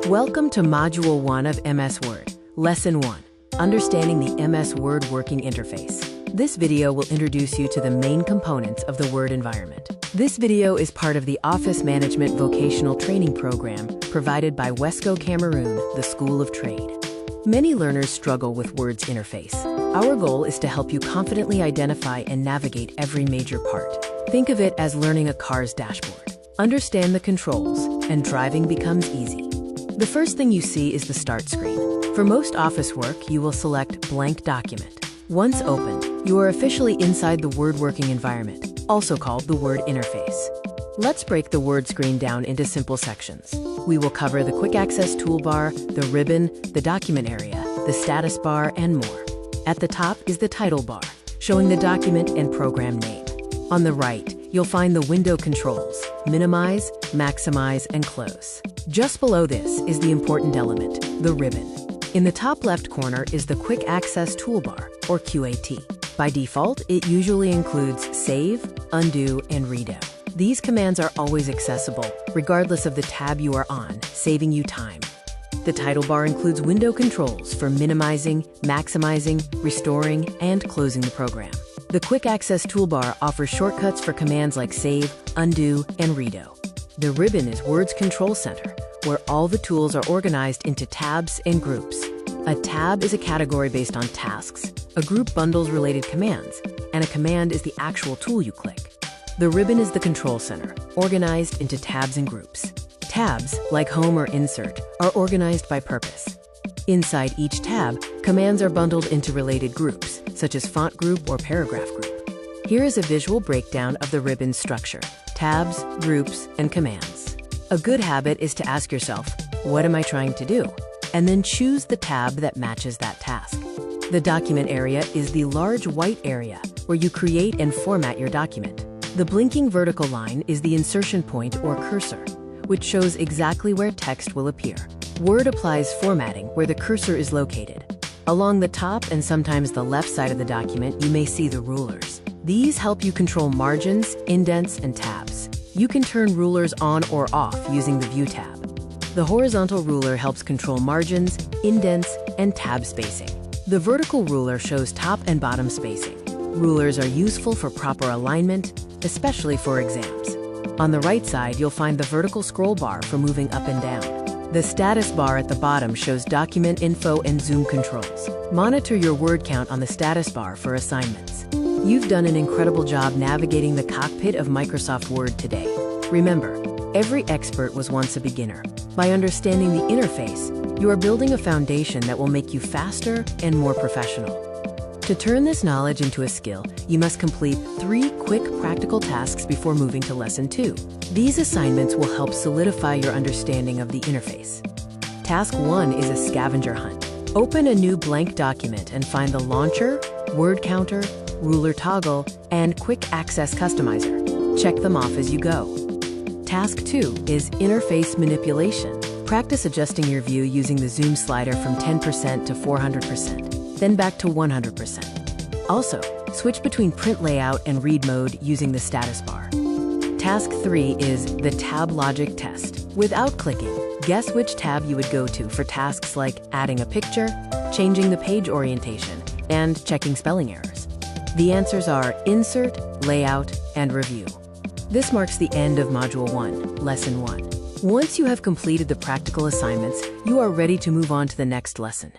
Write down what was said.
Welcome to Module 1 of MS Word, Lesson 1, Understanding the MS Word Working Interface. This video will introduce you to the main components of the Word environment. This video is part of the Office Management Vocational Training Program provided by WESCO Cameroon, the School of Trade. Many learners struggle with Word's interface. Our goal is to help you confidently identify and navigate every major part. Think of it as learning a car's dashboard. Understand the controls, and driving becomes easy. The first thing you see is the Start screen. For most office work, you will select Blank Document. Once opened, you are officially inside the Word working environment, also called the Word interface. Let's break the Word screen down into simple sections. We will cover the Quick Access Toolbar, the ribbon, the document area, the status bar, and more. At the top is the title bar, showing the document and program name. On the right, you'll find the window controls: minimize, maximize, and close. Just below this is the important element, the ribbon. In the top left corner is the Quick Access Toolbar, or QAT. By default, it usually includes save, undo, and redo. These commands are always accessible, regardless of the tab you are on, saving you time. The title bar includes window controls for minimizing, maximizing, restoring, and closing the program. The Quick Access Toolbar offers shortcuts for commands like save, undo, and redo. The ribbon is Word's control center, where all the tools are organized into tabs and groups. A tab is a category based on tasks, a group bundles related commands, and a command is the actual tool you click. The ribbon is the control center, organized into tabs and groups. Tabs, like Home or Insert, are organized by purpose. Inside each tab, commands are bundled into related groups, such as font group or paragraph group. Here is a visual breakdown of the ribbon's structure: tabs, groups, and commands. A good habit is to ask yourself, what am I trying to do? And then choose the tab that matches that task. The document area is the large white area where you create and format your document. The blinking vertical line is the insertion point or cursor, which shows exactly where text will appear. Word applies formatting where the cursor is located. Along the top and sometimes the left side of the document, you may see the rulers. These help you control margins, indents, and tabs. You can turn rulers on or off using the View tab. The horizontal ruler helps control margins, indents, and tab spacing. The vertical ruler shows top and bottom spacing. Rulers are useful for proper alignment, especially for exams. On the right side, you'll find the vertical scroll bar for moving up and down. The status bar at the bottom shows document info and zoom controls. Monitor your word count on the status bar for assignments. You've done an incredible job navigating the cockpit of Microsoft Word today. Remember, every expert was once a beginner. By understanding the interface, you are building a foundation that will make you faster and more professional. To turn this knowledge into a skill, you must complete 3 quick practical tasks before moving to Lesson 2. These assignments will help solidify your understanding of the interface. Task 1 is a scavenger hunt. Open a new blank document and find the launcher, word counter, ruler toggle, and quick access customizer. Check them off as you go. Task 2 is interface manipulation. Practice adjusting your view using the zoom slider from 10% to 400%, then back to 100%. Also, switch between print layout and read mode using the status bar. Task 3 is the tab logic test. Without clicking, guess which tab you would go to for tasks like adding a picture, changing the page orientation, and checking spelling errors. The answers are Insert, Layout, and Review. This marks the end of Module 1, Lesson 1. Once you have completed the practical assignments, you are ready to move on to the next lesson.